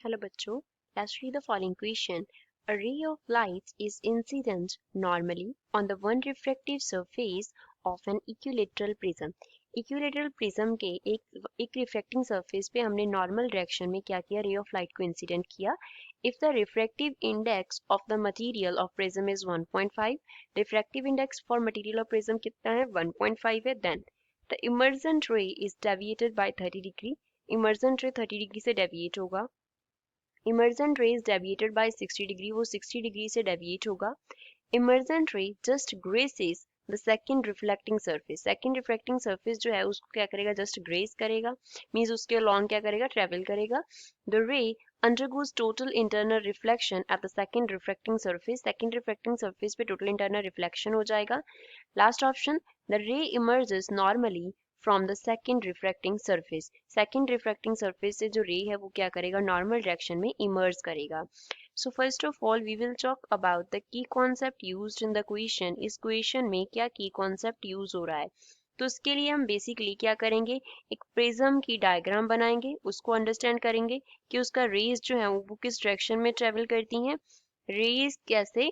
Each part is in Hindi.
Hello bachcho, let's read the following question. A ray of light is incident normally on the one refractive surface of an equilateral prism. Equilateral prism के एक रिफ्रैक्टिंग सरफेस पे हमने नॉर्मल डायरेक्शन में क्या किया, रे ऑफ लाइट को इंसिडेंट किया. If the refractive index of the material of prism is 1.5, refractive index for material of prism कितना है, 1.5 है. Then the emergent ray is deviated by 30 degree. Emergent ray 30 degree से डेविएट होगा. Emergent ray is deviated bye 60 degree, वो 60 डिग्री से डेविएट होगा. इमर्जेंट रे just graces the second reflecting surface. Second reflecting surface जो है उसको क्या करेगा, जस्ट ग्रेस करेगा, मींस उसके अलॉन्ग क्या करेगा, ट्रेवल करेगा. द रे undergoes total internal reflection at the second refracting surface. second refracting surface पे total internal reflection हो जाएगा. Last option, the ray emerges normally from the second refracting surface. second refracting surface से जो ray है वो क्या करेगा, normal direction में emerge करेगा. So first of all we will talk about the key concept used in the question. इस question में क्या key concept use हो रहा है. तो इसके लिए हम बेसिकली क्या करेंगे, एक प्रिज्म की डायग्राम बनाएंगे, उसको अंडरस्टैंड करेंगे कि उसका रेज जो है वो किस डायरेक्शन में ट्रेवल करती हैं, रेज कैसे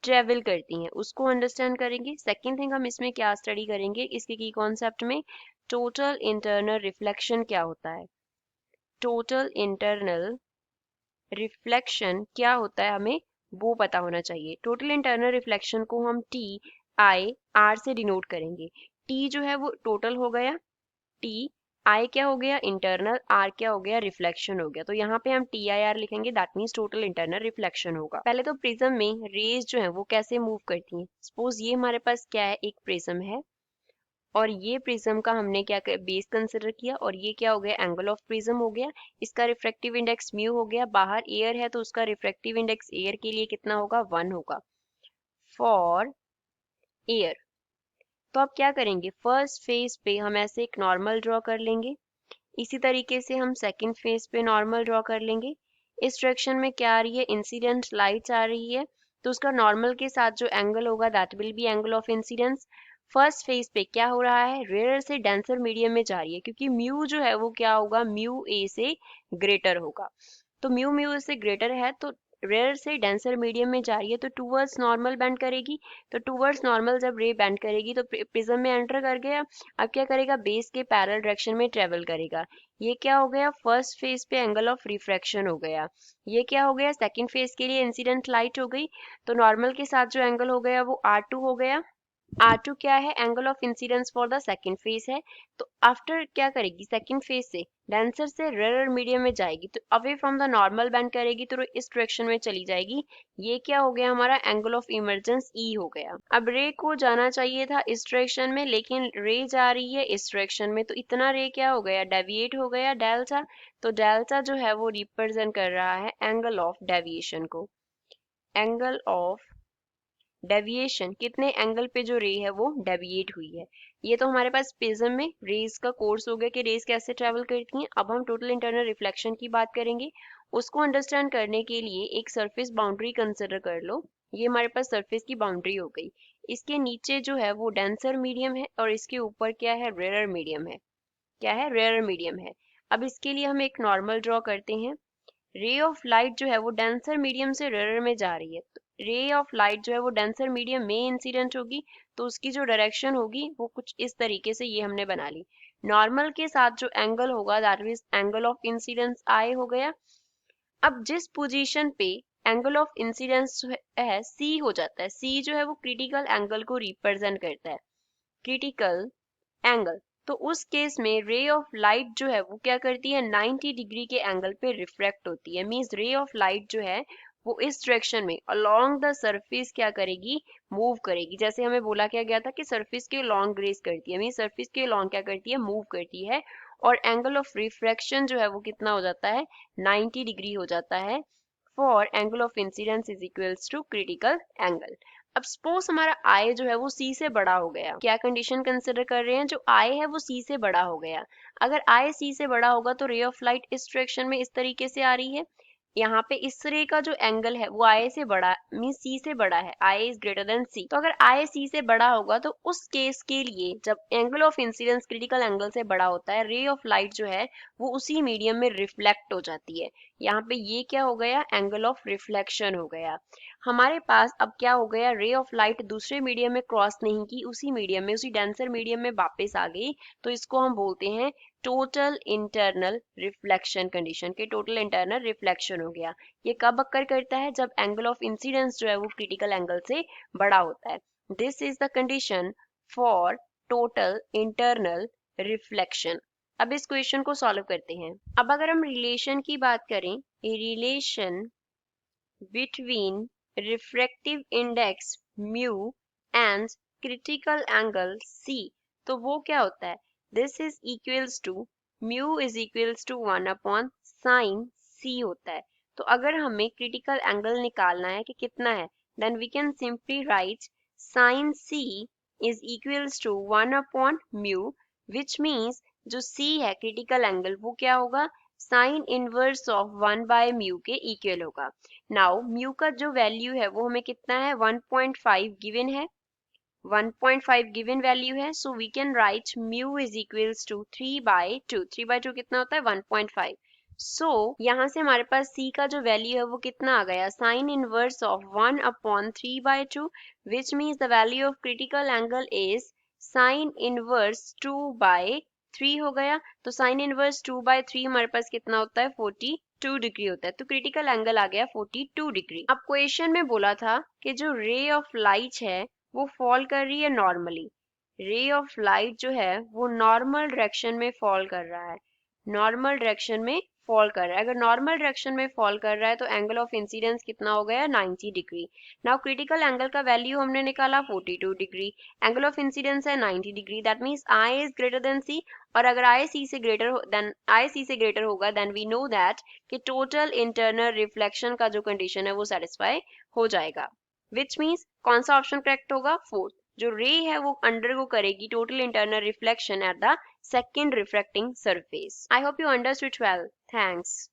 ट्रेवल करती हैं उसको अंडरस्टैंड करेंगे. सेकेंड थिंग हम इसमें क्या स्टडी करेंगे, इसके की कॉन्सेप्ट में टोटल इंटरनल रिफ्लेक्शन क्या होता है. टोटल इंटरनल रिफ्लेक्शन क्या होता है हमें वो पता होना चाहिए. टोटल इंटरनल रिफ्लेक्शन को हम टी आई आर से डिनोट करेंगे. टी जो है वो टोटल हो गया, टी आई क्या हो गया, इंटरनल, आर क्या हो गया, रिफ्लेक्शन हो गया. तो यहाँ पे हम टी आई आर लिखेंगे, that means total internal reflection होगा. पहले तो प्रिज्म में रेज जो है वो कैसे मूव करती हैं. सपोज ये हमारे पास क्या है, एक प्रिज्म है और ये प्रिज्म का हमने क्या बेस कंसिडर किया और ये क्या हो गया, एंगल ऑफ प्रिज्म हो गया. इसका रिफ्रैक्टिव इंडेक्स म्यू हो गया. बाहर एयर है तो उसका रिफ्रैक्टिव इंडेक्स एयर के लिए कितना होगा, 1 होगा फॉर एयर. तो अब क्या करेंगे, फर्स्ट फेज पे हम ऐसे एक नॉर्मल ड्रॉ कर लेंगे. इसी तरीके से हम सेकंड फेज पे नॉर्मल ड्रॉ कर लेंगे. इस डायरेक्शन में क्या आ रही है, इंसिडेंट लाइट आ रही है, तो उसका नॉर्मल के साथ जो एंगल होगा that will be angle of incidence. First phase पे क्या हो रहा है, रेयर से डेंसर मीडियम में जा रही है क्योंकि म्यू जो है वो क्या होगा, म्यू ए से ग्रेटर होगा. तो म्यू म्यू से ग्रेटर है तो रेयर से डेंसर मीडियम में जा रही है तो टूवर्ड्स नॉर्मल बेंड करेगी. तो टूवर्ड्स नॉर्मल जब रे बेंड करेगी तो प्रिज्म में एंटर कर गया. अब क्या करेगा, बेस के पैरेलल डायरेक्शन में ट्रेवल करेगा. ये क्या हो गया, फर्स्ट फेज पे एंगल ऑफ रिफ्रैक्शन हो गया. ये क्या हो गया, सेकंड फेज के लिए इंसिडेंट लाइट हो गई. तो नॉर्मल के साथ जो एंगल हो गया वो R2 हो गया. R2 क्या है, angle of incidence for the second phase है. तो आफ्टर क्या करेगी, सेकंड फेज से डेंसर से रेयर मीडियम में जाएगी तो away from the normal bend करेगी तो इस डायरेक्शन में चली जाएगी. ये क्या हो गया, हमारा एंगल ऑफ इमर्जेंस ई हो गया. अब रे को जाना चाहिए था इस डायरेक्शन में लेकिन रे जा रही है इस डायरेक्शन में, तो इतना रे क्या हो गया, डेविएट हो गया, डेल्टा. तो डेल्टा जो है वो रिप्रेजेंट कर रहा है एंगल ऑफ डेविएशन को. एंगल ऑफ डेविएशन, कितने एंगल पे जो रे है वो डेविएट हुई है. ये तो हमारे पास प्रिज्म में रेज का कोर्स हो गया कि रेज कैसे ट्रेवल करती हैं. अब हम टोटल इंटरनल रिफ्लेक्शन की बात करेंगे. उसको अंडरस्टैंड करने के लिए एक सरफेस बाउंड्री कंसिडर कर लो. ये हमारे पास सरफेस की बाउंड्री हो गई. इसके नीचे जो है वो डेंसर मीडियम है और इसके ऊपर क्या है, रेयर मीडियम है. क्या है, रेयर मीडियम है. अब इसके लिए हम एक नॉर्मल ड्रॉ करते हैं. रे ऑफ लाइट जो है वो डेंसर मीडियम से रेयर में जा रही है. रे ऑफ लाइट जो है वो डेंसर मीडियम में इंसिडेंट होगी तो उसकी जो डायरेक्शन होगी वो कुछ इस तरीके से ये हमने बना ली. नॉर्मल के साथ जो एंगल होगा that means angle of incidence I हो गया. अब जिस पोजीशन पे एंगल ऑफ इंसिडेंस है सी हो जाता है, सी जो है वो क्रिटिकल एंगल को रिप्रेजेंट करता है, क्रिटिकल एंगल. तो उस केस में रे ऑफ लाइट जो है वो क्या करती है, 90 डिग्री के एंगल पे रिफ्रैक्ट होती है. मींस रे ऑफ लाइट जो है वो इस डायरेक्शन में अलोंग द सरफेस क्या करेगी, मूव करेगी. जैसे हमें बोला क्या गया था कि सरफेस के लॉन्ग ग्रेस करती है, मींस सरफेस के लॉन्ग क्या करती है, मूव करती है. और एंगल ऑफ रिफ्रैक्शन जो है वो कितना हो जाता है, 90 डिग्री हो जाता है for angle of incidence is equals to critical angle. अब सपोज हमारा आई जो है वो सी से बड़ा हो गया. क्या कंडीशन कंसिडर कर रहे हैं, जो आई है वो सी से बड़ा हो गया. अगर आई सी से बड़ा होगा तो रे ऑफ लाइट इस डायरेक्शन में इस तरीके से आ रही है. यहाँ पे इस रे का जो एंगल है वो आई से बड़ा मीन सी से बड़ा है, आई इज ग्रेटर देन सी। तो अगर आई सी से बड़ा होगा तो उस केस के लिए जब angle of incidence critical angle से बड़ा होता है, रे ऑफ लाइट जो है वो उसी मीडियम में रिफ्लेक्ट हो जाती है। यहाँ पे ये क्या हो गया, एंगल ऑफ रिफ्लेक्शन हो गया। हमारे पास अब क्या हो गया, रे ऑफ लाइट दूसरे मीडियम में क्रॉस नहीं की, उसी मीडियम में, उसी डेंसर मीडियम में वापस आ गई, तो इसको हम बोलते हैं टोटल इंटरनल रिफ्लेक्शन कंडीशन के टोटल इंटरनल रिफ्लेक्शन हो गया। ये कब अक्कर करता है, जब एंगल ऑफ इंसिडेंस जो है वो क्रिटिकल एंगल से बड़ा होता है। This is the condition for total internal reflection. अब इस क्वेश्चन को सॉल्व करते हैं। अब अगर हम रिलेशन की बात करें, a relation between refractive index mu and critical angle C, तो वो क्या होता है, this is equals to mu is equals to 1 upon sine C होता है। तो अगर हमें क्रिटिकल एंगल निकालना है कि कितना है, then we can simply write sine C is equals to 1 upon mu, which means जो सी है क्रिटिकल एंगल वो क्या होगा, sine inverse of 1 by mu के इक्वल होगा। नाउ म्यू का जो वैल्यू है वो हमें कितना है, 1.5 गिवन है, 1.5 गिवन वैल्यू है, so we can write mu is equals to 3/2। 3/2 कितना होता है, 1.5। सो यहाँ से हमारे पास c का जो वैल्यू है वो कितना आ गया, sign inverse of 1 upon 3/2, which means the value of critical angle is sine inverse 2/3 हो गया। तो साइन इनवर्स 2/3 हमारे पास कितना होता है, 42 डिग्री होता है। तो क्रिटिकल एंगल आ गया 42 डिग्री। अब क्वेश्चन में बोला था कि जो रे ऑफ लाइट है वो फॉल कर रही है नॉर्मली, रे ऑफ लाइट जो है वो नॉर्मल डायरेक्शन में फॉल कर रहा है, नॉर्मल डायरेक्शन में फॉल कर रहा है। अगर नॉर्मल डायरेक्शन में फॉल कर रहा है तो एंगल ऑफ इंसिडेंस कितना हो गया, 90 डिग्री। नाउ क्रिटिकल एंगल का वैल्यू हमने निकाला 42 डिग्री, एंगल ऑफ इंसिडेंस है 90 degree, that means I is greater than C. और अगर आई सी से ग्रेटर होगा देन वी नो दैट कि टोटल इंटरनल रिफ्लेक्शन का जो कंडीशन है वो सेटिस्फाई हो जाएगा, विच मीन्स कौन सा ऑप्शन करेक्ट होगा, फोर्थ। जो रे है वो अंडरगो करेगी total internal reflection at the second refracting surface. I hope you understood well, thanks.